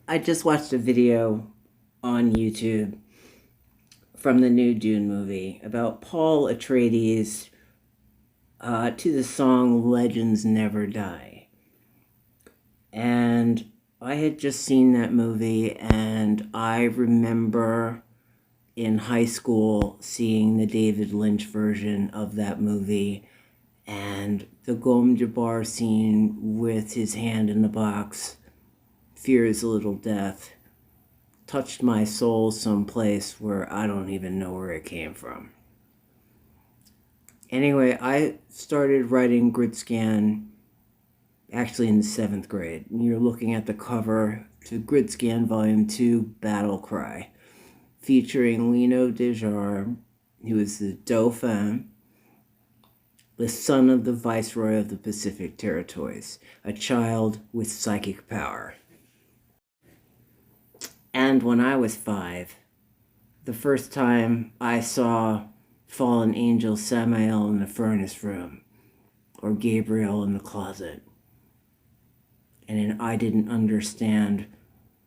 I just watched a video on YouTube from the new Dune movie about Paul Atreides to the song Legends Never Die. And I had just seen that movie, and I remember in high school seeing the David Lynch version of that movie and the Gom Jabbar scene with his hand in the box, Fear's Little Death, touched my soul someplace where I don't even know where it came from. Anyway, I started writing grydscaen actually in the 7th grade. You're looking at the cover to grydscaen Volume 2 Battle Cry, featuring Lino Dejarre, who is the Dauphin, the son of the Viceroy of the Pacific Territories, a child with psychic power. And when I was 5, the first time I saw fallen angel Samael in the furnace room, or Gabriel in the closet, and I didn't understand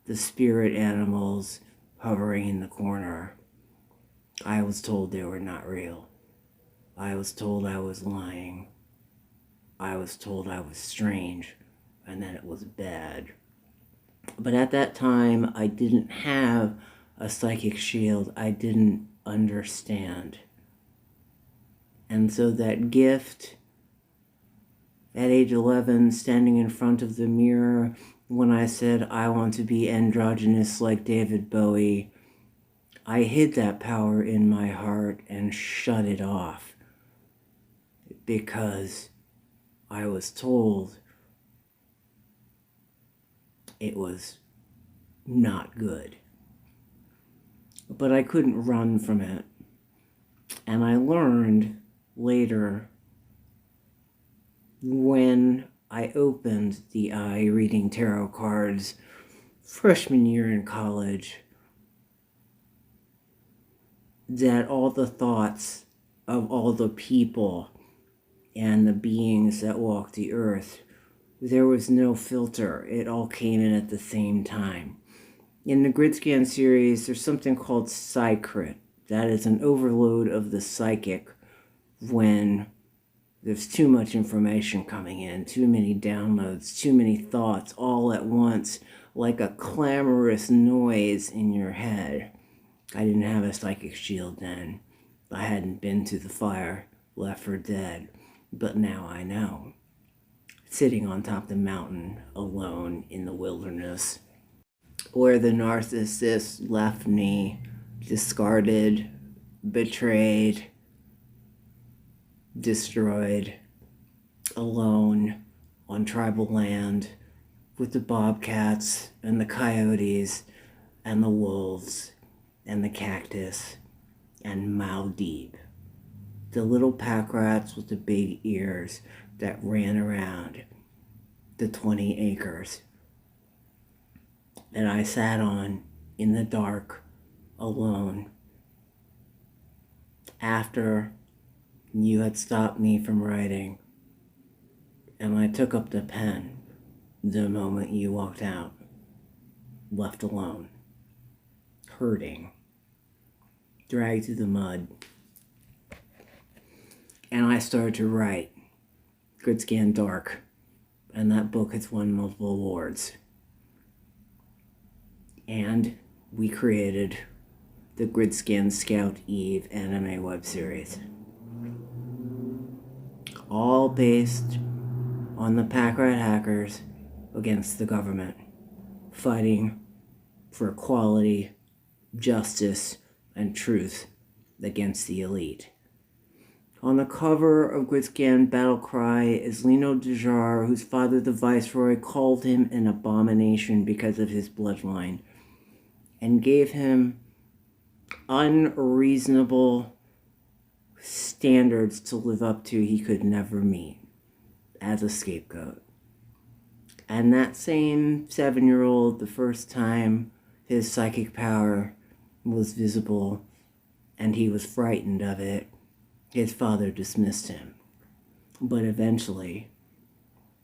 the spirit animals hovering in the corner, I was told they were not real. I was told I was lying. I was told I was strange, and that it was bad. But at that time, I didn't have a psychic shield. I didn't understand. And so that gift at age 11, standing in front of the mirror, when I said I want to be androgynous like David Bowie, I hid that power in my heart and shut it off because I was told it was not good. But I couldn't run from it. And I learned later, when I opened the eye reading tarot cards freshman year in college, that all the thoughts of all the people and the beings that walk the earth, there was no filter. It all came in at the same time. In the grydscaen series, there's something called psycrit. That is an overload of the psychic when there's too much information coming in, too many downloads, too many thoughts all at once, like a clamorous noise in your head. I didn't have a psychic shield then. I hadn't been to the fire, Left 4 Dead, but now I know. Sitting on top of the mountain, alone in the wilderness, where the narcissist left me discarded, betrayed, destroyed, alone on tribal land with the bobcats and the coyotes and the wolves and the cactus and Maldeep, the little pack rats with the big ears that ran around the 20 acres that I sat on in the dark alone after you had stopped me from writing, and I took up the pen the moment you walked out, left alone, hurting, dragged through the mud, and I started to write grydscaen Dark, and that book has won multiple awards. And we created the grydscaen Scout Eve anime web series, all based on the pack rat hackers against the government, fighting for equality, justice, and truth against the elite. On the cover of grydscaen Battle Cry is Lino Dejarre, whose father, the Viceroy, called him an abomination because of his bloodline, and gave him unreasonable standards to live up to he could never meet as a scapegoat. And that same 7-year-old, the first time his psychic power was visible and he was frightened of it, his father dismissed him. But eventually,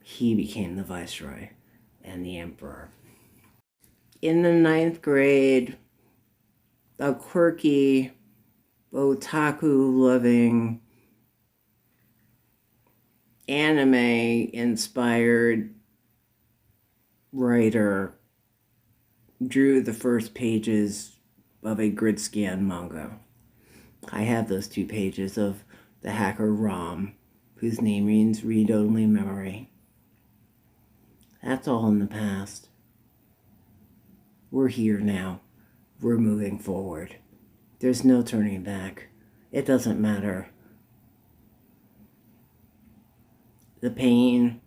he became the Viceroy and the Emperor. in the ninth grade, a quirky, otaku-loving, anime-inspired writer drew the first pages of a grydscaen manga. I have those 2 pages of the hacker Rom, whose name means read-only memory. That's all in the past. We're here now. We're moving forward. There's no turning back. It doesn't matter. The pain,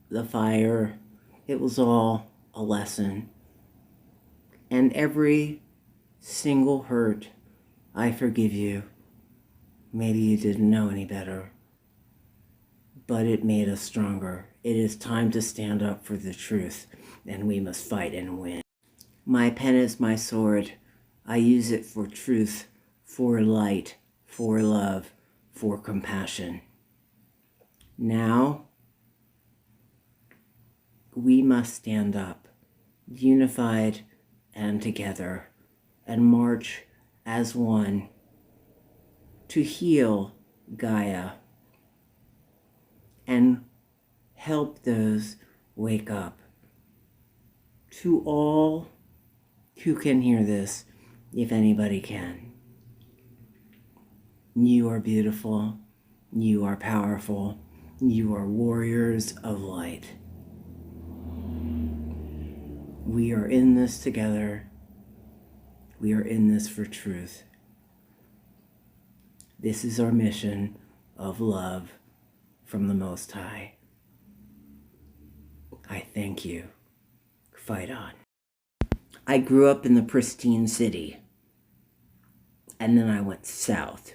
the fire, it was all a lesson. And every single hurt, I forgive you. Maybe you didn't know any better. But it made us stronger. It is time to stand up for the truth, and we must fight and win. My pen is my sword. I use it for truth, for light, for love, for compassion. Now, we must stand up, unified and together, and march as one to heal Gaia and help those wake up. To all who can hear this, if anybody can, you are beautiful, you are powerful, you are warriors of light. We are in this together. We are in this for truth. This is our mission of love from the Most High. I thank you. Fight on. I grew up in the pristine city, and then I went south,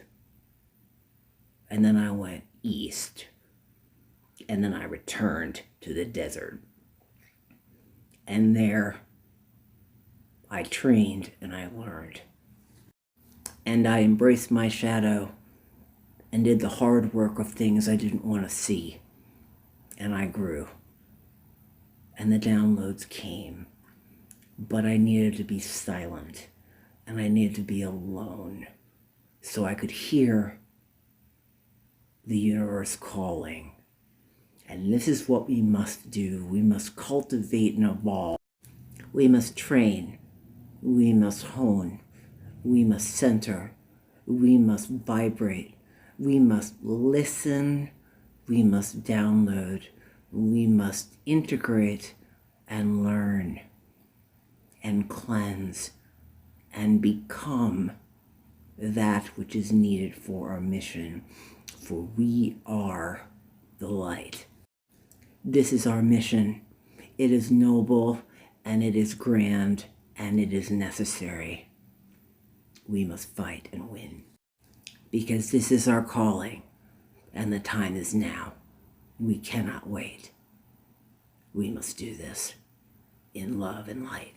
and then I went east, and then I returned to the desert. And there, I trained and I learned. And I embraced my shadow and did the hard work of things I didn't want to see. And I grew. And the downloads came. But I needed to be silent. And I needed to be alone. So I could hear the universe calling. And this is what we must do. We must cultivate and evolve. We must train. We must hone. We must center. We must vibrate. We must listen. We must download. We must integrate and learn and cleanse and become that which is needed for our mission. For we are the light. This is our mission. It is noble, and it is grand, and it is necessary. We must fight and win. Because this is our calling, and the time is now. We cannot wait. We must do this in love and light.